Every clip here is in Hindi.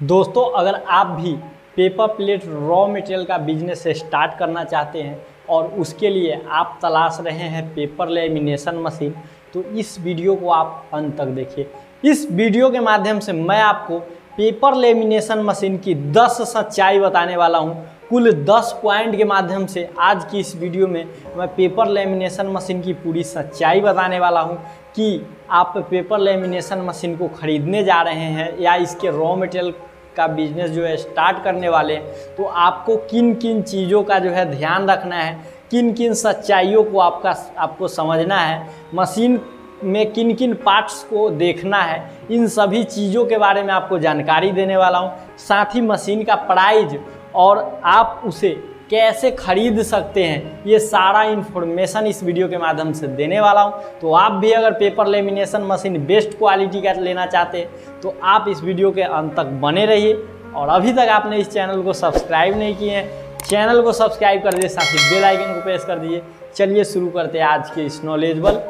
दोस्तों, अगर आप भी पेपर प्लेट रॉ मटेरियल का बिजनेस स्टार्ट करना चाहते हैं और उसके लिए आप तलाश रहे हैं पेपर लेमिनेशन मशीन, तो इस वीडियो को आप अंत तक देखिए। इस वीडियो के माध्यम से मैं आपको पेपर लेमिनेशन मशीन की 10 सच्चाई बताने वाला हूं। कुल 10 पॉइंट के माध्यम से आज की इस वीडियो में मैं पेपर लेमिनेशन मशीन की पूरी सच्चाई बताने वाला हूं कि आप पेपर लेमिनेशन मशीन को ख़रीदने जा रहे हैं या इसके रॉ मटेरियल का बिजनेस जो है स्टार्ट करने वाले हैं, तो आपको किन किन चीज़ों का जो है ध्यान रखना है, किन किन सच्चाइयों को आपको समझना है, मशीन में किन किन पार्ट्स को देखना है, इन सभी चीज़ों के बारे में आपको जानकारी देने वाला हूं। साथ ही मशीन का प्राइस और आप उसे कैसे खरीद सकते हैं, ये सारा इन्फॉर्मेशन इस वीडियो के माध्यम से देने वाला हूं। तो आप भी अगर paper lamination machine best quality का लेना चाहते हैं तो आप इस वीडियो के अंत तक बने रहिए। और अभी तक आपने इस चैनल को सब्सक्राइब नहीं किए हैं, चैनल को सब्सक्राइब कर दीजिए, साथ ही बेल आइकन को प्रेस कर दीजिए। चलिए शुरू करते हैं आज के इस नॉलेजेबल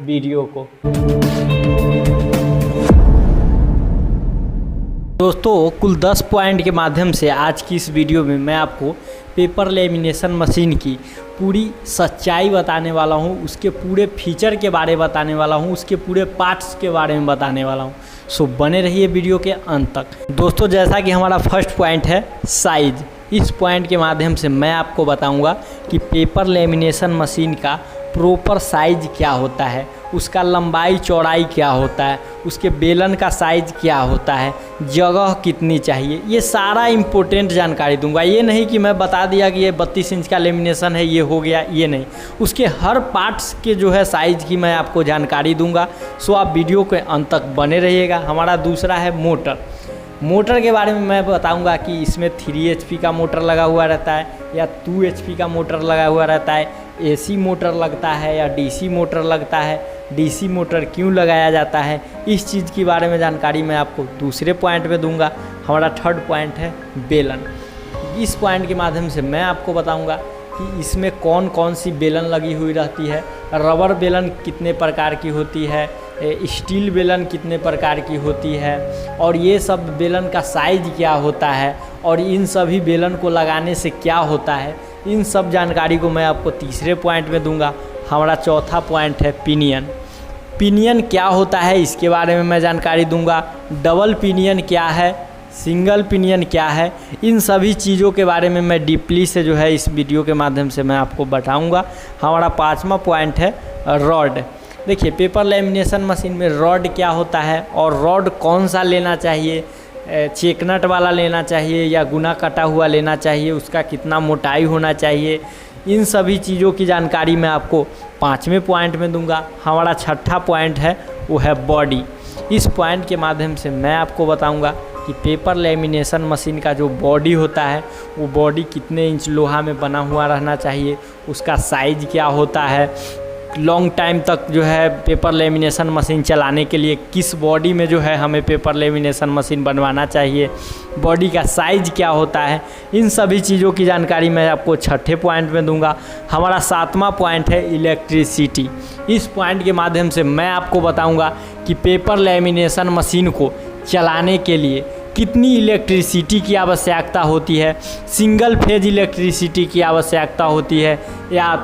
वीडियो को। दोस्तों, कुल 10 पॉइंट के माध्यम से आज की इस वीडियो में मैं आपको पेपर लेमिनेशन मशीन की पूरी सच्चाई बताने वाला हूं, उसके पूरे फीचर के बारे में बताने वाला हूं, उसके पूरे पार्ट्स के बारे में बताने वाला हूं। सो बने रहिए वीडियो के अंत तक। दोस्तों, जैसा कि हमारा फर्स्ट पॉइंट है साइज़, इस पॉइंट के माध्यम से मैं आपको बताऊंगा कि पेपर लेमिनेशन मशीन का प्रॉपर साइज़ क्या होता है, उसका लंबाई चौड़ाई क्या होता है, उसके बेलन का साइज़ क्या होता है, जगह कितनी चाहिए, ये सारा इम्पोर्टेंट जानकारी दूंगा। ये नहीं कि मैं बता दिया कि ये 32 इंच का लेमिनेशन है, ये हो गया, ये नहीं। उसके हर पार्ट्स के जो है साइज़ की मैं आपको जानकारी दूंगा। सो आप वीडियो के अंत तक बने रहिएगा। हमारा दूसरा है मोटर के बारे में मैं बताऊंगा कि इसमें 3 HP का मोटर लगा हुआ रहता है या 2 HP का मोटर लगा हुआ रहता है, AC मोटर लगता है या DC मोटर लगता है, DC मोटर क्यों लगाया जाता है, इस चीज़ के बारे में जानकारी मैं आपको दूसरे पॉइंट पे दूंगा। हमारा थर्ड पॉइंट है बेलन। इस पॉइंट के माध्यम से मैं आपको बताऊंगा कि इसमें कौन कौन सी बेलन लगी हुई रहती है, रबर बेलन कितने प्रकार की होती है, स्टील बेलन कितने प्रकार की होती है, और ये सब बेलन का साइज़ क्या होता है, और इन सभी बेलन को लगाने से क्या होता है, इन सब जानकारी को मैं आपको तीसरे पॉइंट में दूंगा। हमारा चौथा पॉइंट है पिनियन क्या होता है, इसके बारे में मैं जानकारी दूंगा। डबल पिनियन क्या है, सिंगल पिनियन क्या है, इन सभी चीज़ों के बारे में मैं डीपली से जो है इस वीडियो के माध्यम से मैं आपको बताऊंगा। हमारा पाँचवा पॉइंट है रॉड। देखिए, पेपर लेमिनेशन मशीन में रॉड क्या होता है और रॉड कौन सा लेना चाहिए, चेकनट वाला लेना चाहिए या गुना कटा हुआ लेना चाहिए, उसका कितना मोटाई होना चाहिए, इन सभी चीज़ों की जानकारी मैं आपको 5वें पॉइंट में दूंगा। हमारा छठा पॉइंट है वो है बॉडी। इस पॉइंट के माध्यम से मैं आपको बताऊंगा कि पेपर लेमिनेशन मशीन का जो बॉडी होता है वो बॉडी कितने इंच लोहा में बना हुआ रहना चाहिए, उसका साइज़ क्या होता है, लॉन्ग टाइम तक जो है पेपर लेमिनेशन मशीन चलाने के लिए किस बॉडी में जो है हमें पेपर लेमिनेशन मशीन बनवाना चाहिए, बॉडी का साइज़ क्या होता है, इन सभी चीज़ों की जानकारी मैं आपको छठे पॉइंट में दूंगा। हमारा 7वां पॉइंट है इलेक्ट्रिसिटी। इस पॉइंट के माध्यम से मैं आपको बताऊंगा कि पेपर लेमिनेशन मशीन को चलाने के लिए कितनी इलेक्ट्रिसिटी की आवश्यकता होती है, सिंगल फेज इलेक्ट्रिसिटी की आवश्यकता होती है या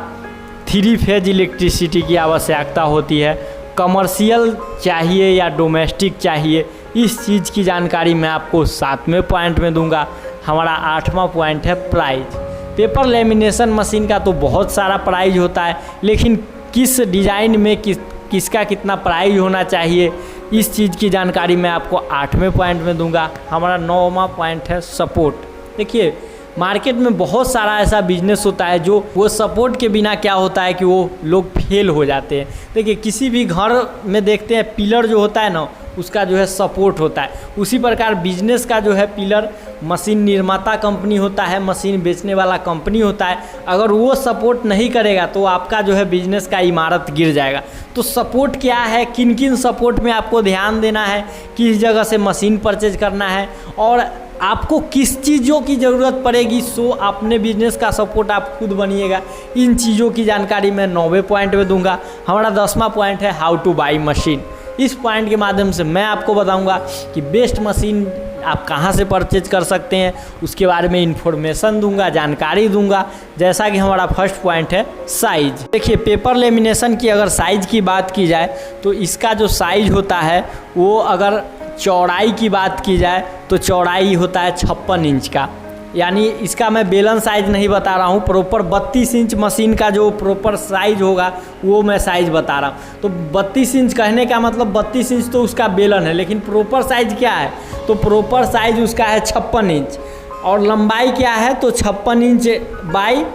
3 फेज इलेक्ट्रिसिटी की आवश्यकता होती है, कमर्शियल चाहिए या डोमेस्टिक चाहिए, इस चीज़ की जानकारी मैं आपको 7वें पॉइंट में दूंगा। हमारा 8वां पॉइंट है प्राइस। पेपर लेमिनेशन मशीन का तो बहुत सारा प्राइस होता है, लेकिन किस डिज़ाइन में किसका कितना प्राइस होना चाहिए, इस चीज़ की जानकारी मैं आपको 8वें पॉइंट में दूंगा। हमारा 9वां पॉइंट है सपोर्ट। देखिए, मार्केट में बहुत सारा ऐसा बिजनेस होता है जो वो सपोर्ट के बिना क्या होता है कि वो लोग फेल हो जाते हैं। देखिए, किसी भी घर में देखते हैं पिलर जो होता है ना, उसका जो है सपोर्ट होता है। उसी प्रकार बिजनेस का जो है पिलर मशीन निर्माता कंपनी होता है, मशीन बेचने वाला कंपनी होता है। अगर वो सपोर्ट नहीं करेगा तो आपका जो है बिजनेस का इमारत गिर जाएगा। तो सपोर्ट क्या है, किन किन सपोर्ट में आपको ध्यान देना है, किस जगह से मशीन परचेज करना है और आपको किस चीज़ों की ज़रूरत पड़ेगी, सो अपने बिजनेस का सपोर्ट आप खुद बनिएगा। इन चीज़ों की जानकारी मैं 9वें पॉइंट में दूंगा। हमारा 10वां पॉइंट है हाउ टू बाई मशीन। इस पॉइंट के माध्यम से मैं आपको बताऊंगा कि बेस्ट मशीन आप कहाँ से परचेज कर सकते हैं उसके बारे में इन्फॉर्मेशन दूंगा, जानकारी दूंगा। जैसा कि हमारा फर्स्ट पॉइंट है साइज। देखिए पेपर लेमिनेशन की अगर साइज़ की बात की जाए तो इसका जो साइज होता है वो अगर चौड़ाई की बात की जाए तो चौड़ाई होता है 56 इंच का। यानी इसका मैं बेलन साइज नहीं बता रहा हूँ, प्रॉपर 32 इंच मशीन का जो प्रॉपर साइज होगा वो मैं साइज बता रहा हूँ। तो 32 इंच कहने का मतलब 32 इंच तो उसका बेलन है, लेकिन प्रॉपर साइज क्या है तो प्रॉपर साइज उसका है 56 इंच। और लंबाई क्या है तो 56 इंच बाई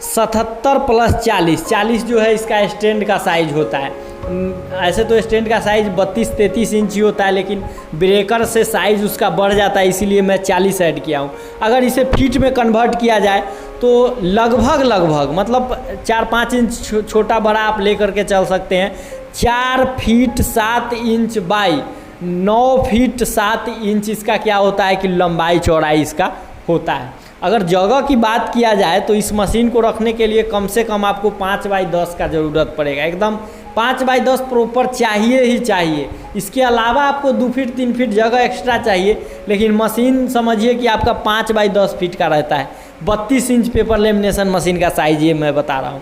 77 प्लस 40 जो है इसका स्टैंड का साइज होता है। ऐसे तो स्टैंड का साइज 32-33 इंच ही होता है, लेकिन ब्रेकर से साइज़ उसका बढ़ जाता है, इसीलिए मैं 40 ऐड किया हूँ। अगर इसे फीट में कन्वर्ट किया जाए तो लगभग मतलब 4-5 इंच छोटा बड़ा आप लेकर के चल सकते हैं। 4 feet 7 inch by 9 feet 7 inch इसका क्या होता है कि लंबाई चौड़ाई इसका होता है। अगर जगह की बात किया जाए तो इस मशीन को रखने के लिए कम से कम आपको 5 बाई 10 का ज़रूरत पड़ेगा। एकदम 5 बाई 10 प्रॉपर चाहिए ही चाहिए। इसके अलावा आपको 2 फीट 3 फीट जगह एक्स्ट्रा चाहिए, लेकिन मशीन समझिए कि आपका 5 बाई 10 फीट का रहता है। 32 इंच पेपर लेमिनेशन मशीन का साइज़ ये मैं बता रहा हूँ।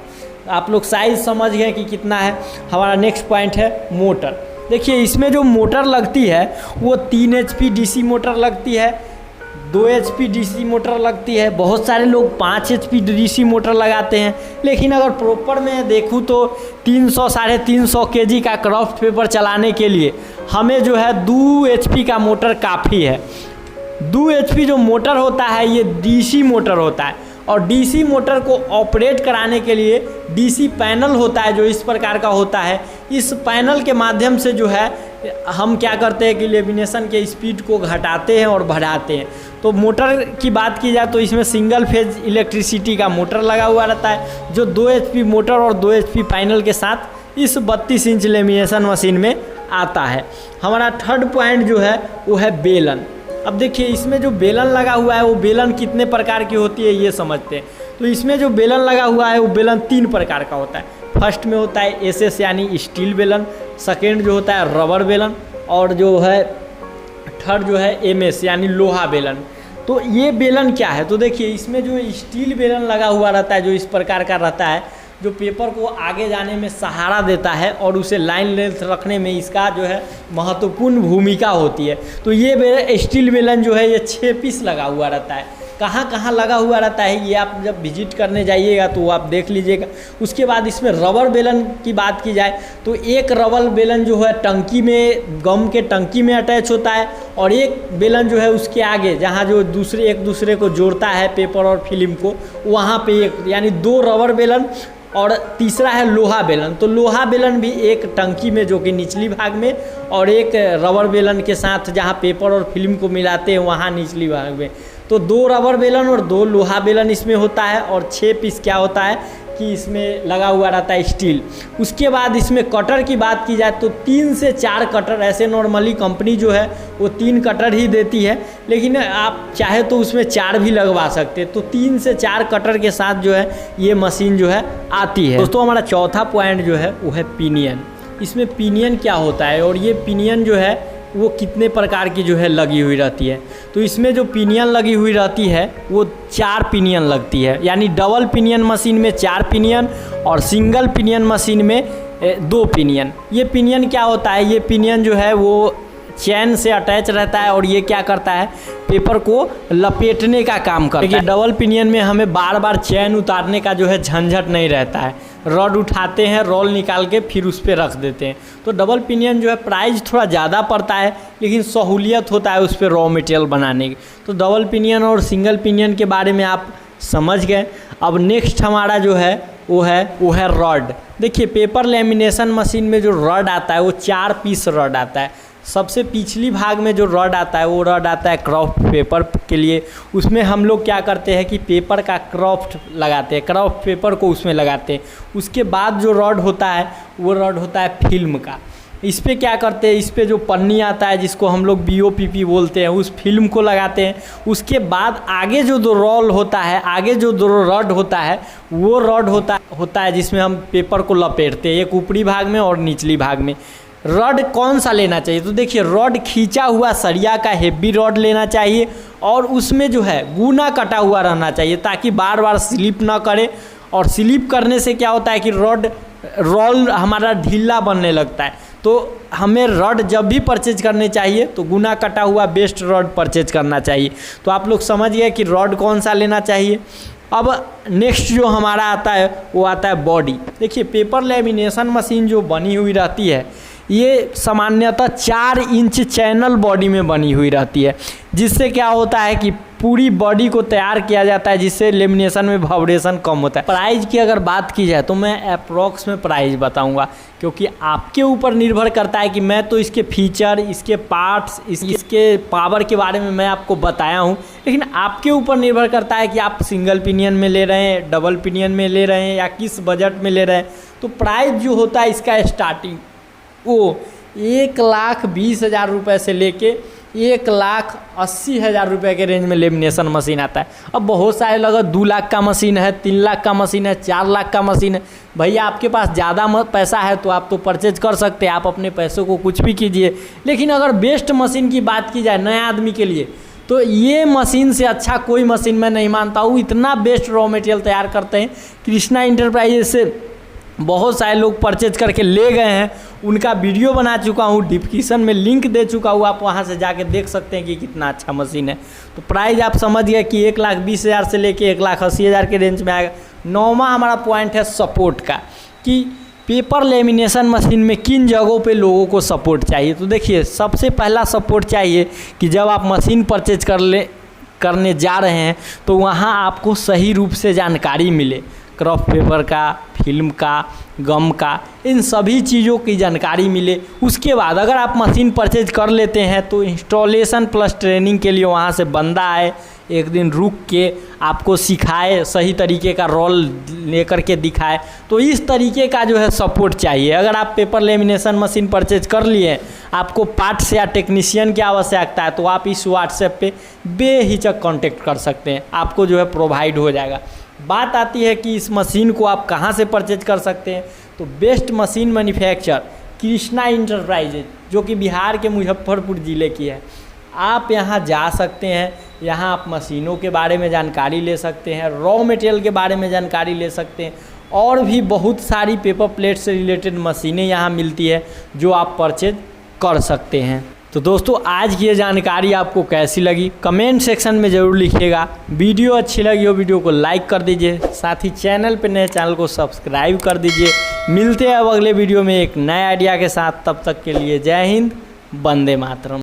आप लोग साइज़ समझ गए कि कितना है। हमारा नेक्स्ट पॉइंट है मोटर। देखिए इसमें जो मोटर लगती है वो 3 HP DC मोटर लगती है, 2 HP DC मोटर लगती है। बहुत सारे लोग 5 HP DC मोटर लगाते हैं, लेकिन अगर प्रॉपर में देखूँ तो 300-350 kg का क्राफ्ट पेपर चलाने के लिए हमें जो है 2 HP का मोटर काफ़ी है। 2 HP जो मोटर होता है ये DC मोटर होता है, और DC मोटर को ऑपरेट कराने के लिए DC पैनल होता है जो इस प्रकार का होता है। इस पैनल के माध्यम से जो है हम क्या करते हैं कि लेमिनेशन के स्पीड को घटाते हैं और बढ़ाते हैं। तो मोटर की बात की जाए तो इसमें सिंगल फेज इलेक्ट्रिसिटी का मोटर लगा हुआ रहता है, जो 2 HP मोटर और 2 HP पैनल के साथ इस 32 इंच लेमिनेशन मशीन में आता है। हमारा थर्ड पॉइंट जो है वो है बेलन। अब देखिए इसमें जो बेलन लगा हुआ है वो बेलन कितने प्रकार की होती है ये समझते हैं। तो इसमें जो बेलन लगा हुआ है वो बेलन 3 प्रकार का होता है। फर्स्ट में होता है SS यानी स्टील बेलन, सेकेंड जो होता है रबर बेलन, और जो है थर्ड जो है MS यानी लोहा बेलन। तो ये बेलन क्या है तो देखिए इसमें जो स्टील बेलन लगा हुआ रहता है जो इस प्रकार का रहता है, जो पेपर को आगे जाने में सहारा देता है और उसे लाइन लेंथ रखने में इसका जो है महत्वपूर्ण भूमिका होती है। तो ये स्टील बेलन जो है ये 6 पीस लगा हुआ रहता है। कहाँ कहाँ लगा हुआ रहता है ये आप जब विजिट करने जाइएगा तो वो आप देख लीजिएगा। उसके बाद इसमें रबर बेलन की बात की जाए तो एक रबर बेलन जो है टंकी में, गम के टंकी में अटैच होता है, और एक बेलन जो है उसके आगे जहाँ जो एक दूसरे को जोड़ता है पेपर और फिल्म को, वहाँ पे एक, यानी 2 रबर बेलन, और तीसरा है लोहा बेलन। तो लोहा बेलन भी एक टंकी में जो कि निचली भाग में, और एक रबर बेलन के साथ जहाँ पेपर और फिल्म को मिलाते हैं वहाँ निचली भाग में। तो 2 रबर बेलन और 2 लोहा बेलन इसमें होता है, और 6 पीस क्या होता है कि इसमें लगा हुआ रहता है स्टील। उसके बाद इसमें कटर की बात की जाए तो 3 से 4 कटर, ऐसे नॉर्मली कंपनी जो है वो 3 कटर ही देती है, लेकिन आप चाहे तो उसमें 4 भी लगवा सकते हैं। तो 3 से 4 कटर के साथ जो है ये मशीन जो है आती है। दोस्तों हमारा चौथा पॉइंट जो है वो है पिनियन। इसमें पिनियन क्या होता है और ये पिनियन जो है वो कितने प्रकार की जो है लगी हुई रहती है। तो इसमें जो पिनियन लगी हुई रहती है वो 4 पिनियन लगती है, यानी डबल पिनियन मशीन में 4 पिनियन और सिंगल पिनियन मशीन में 2 पिनियन। ये पिनियन क्या होता है, ये पिनियन जो है वो चैन से अटैच रहता है, और ये क्या करता है पेपर को लपेटने का काम करता है। डबल पिनियन में हमें बार बार चैन उतारने का जो है झंझट नहीं रहता है। रॉड उठाते हैं, रोल निकाल के फिर उस पर रख देते हैं। तो डबल पिनियन जो है प्राइस थोड़ा ज़्यादा पड़ता है, लेकिन सहूलियत होता है उस पर रॉ मटेरियल बनाने की। तो डबल पिनियन और सिंगल पिनियन के बारे में आप समझ गए। अब नेक्स्ट हमारा जो है वो है रॉड। देखिए पेपर लेमिनेशन मशीन में जो रॉड आता है वो 4 पीस रॉड आता है। सबसे पिछली भाग में जो रॉड आता है वो रॉड आता है क्राफ्ट पेपर के लिए। उसमें हम लोग क्या करते हैं कि पेपर का क्राफ्ट लगाते हैं, क्राफ्ट पेपर को उसमें लगाते हैं। उसके बाद जो रॉड होता है वो रॉड होता है फिल्म का। इस पर क्या करते हैं, इस पर जो पन्नी आता है जिसको हम लोग BOPP बोलते हैं, उस फिल्म को लगाते हैं। उसके बाद आगे जो 2 रोल होता है, आगे जो 2 रॉड होता है वो रॉड होता है जिसमें हम पेपर को लपेटते हैं, एक ऊपरी भाग में और निचली भाग में। रॉड कौन सा लेना चाहिए, तो देखिए रॉड खींचा हुआ सरिया का हेवी रॉड लेना चाहिए और उसमें जो है गुना कटा हुआ रहना चाहिए ताकि बार बार स्लिप ना करे। और स्लिप करने से क्या होता है कि रोल हमारा ढीला बनने लगता है। तो हमें रॉड जब भी परचेज करने चाहिए तो गुना कटा हुआ बेस्ट रॉड परचेज करना चाहिए। तो आप लोग समझ गए कि रॉड कौन सा लेना चाहिए। अब नेक्स्ट जो हमारा आता है वो आता है बॉडी। देखिए पेपर लेमिनेशन मशीन जो बनी हुई रहती है ये सामान्यतः 4 इंच चैनल बॉडी में बनी हुई रहती है, जिससे क्या होता है कि पूरी बॉडी को तैयार किया जाता है, जिससे लेमिनेशन में वाइब्रेशन कम होता है। प्राइस की अगर बात की जाए तो मैं अप्रॉक्स में प्राइस बताऊंगा, क्योंकि आपके ऊपर निर्भर करता है कि मैं तो इसके फीचर, इसके पार्ट्स, इसके पावर के बारे में मैं आपको बताया हूं, लेकिन आपके ऊपर निर्भर करता है कि आप सिंगल पिनियन में ले रहे हैं, डबल पिनियन में ले रहे हैं या किस बजट में ले रहे हैं। तो प्राइस जो होता है इसका स्टार्टिंग वो 1,20,000 रुपये से लेके 1,80,000 रुपये के रेंज में लेमिनेशन मशीन आता है। अब बहुत सारे लोग 2 लाख का मशीन है, 3 लाख का मशीन है, 4 लाख का मशीन है। भैया आपके पास ज़्यादा पैसा है तो आप तो परचेज कर सकते हैं, आप अपने पैसों को कुछ भी कीजिए। लेकिन अगर बेस्ट मशीन की बात की जाए नया आदमी के लिए तो ये मशीन से अच्छा कोई मशीन मैं नहीं मानता हूँ। इतना बेस्ट रॉ मटेरियल तैयार करते हैं। कृष्णा इंटरप्राइजेज से बहुत सारे लोग परचेज करके ले गए हैं, उनका वीडियो बना चुका हूँ, डिस्क्रिप्शन में लिंक दे चुका हूँ, आप वहाँ से जाके देख सकते हैं कि कितना अच्छा मशीन है। तो प्राइस आप समझ गए कि 1,20,000 से लेके 1,80,000 के रेंज में आएगा। 9वां हमारा पॉइंट है सपोर्ट का, कि पेपर लेमिनेशन मशीन में किन जगहों पे लोगों को सपोर्ट चाहिए। तो देखिए सबसे पहला सपोर्ट चाहिए कि जब आप मशीन परचेज करने जा रहे हैं तो वहाँ आपको सही रूप से जानकारी मिले, क्रॉप पेपर का, फिल्म का, गम का, इन सभी चीज़ों की जानकारी मिले। उसके बाद अगर आप मशीन परचेज कर लेते हैं तो इंस्टॉलेशन प्लस ट्रेनिंग के लिए वहाँ से बंदा आए, एक दिन रुक के आपको सिखाए, सही तरीके का रोल लेकर के दिखाए। तो इस तरीके का जो है सपोर्ट चाहिए। अगर आप पेपर लेमिनेशन मशीन परचेज कर लिए, आपको पार्ट्स या टेक्नीशियन की आवश्यकता है तो आप इस व्हाट्सएप पे बेहिचक कांटेक्ट कर सकते हैं, आपको जो है प्रोवाइड हो जाएगा। बात आती है कि इस मशीन को आप कहाँ से परचेज कर सकते हैं, तो best machine manufacture Krishna enterprises जो कि बिहार के मुजफ्फरपुर ज़िले की है। आप यहाँ जा सकते हैं, यहाँ आप मशीनों के बारे में जानकारी ले सकते हैं, रॉ मटेरियल के बारे में जानकारी ले सकते हैं, और भी बहुत सारी पेपर प्लेट से रिलेटेड मशीनें यहाँ मिलती है जो आप परचेज कर सकते हैं। तो दोस्तों आज की ये जानकारी आपको कैसी लगी कमेंट सेक्शन में ज़रूर लिखिएगा। वीडियो अच्छी लगी हो वीडियो को लाइक कर दीजिए, साथ ही चैनल पे नए चैनल को सब्सक्राइब कर दीजिए। मिलते हैं अब अगले वीडियो में एक नए आइडिया के साथ, तब तक के लिए जय हिंद, वंदे मातरम।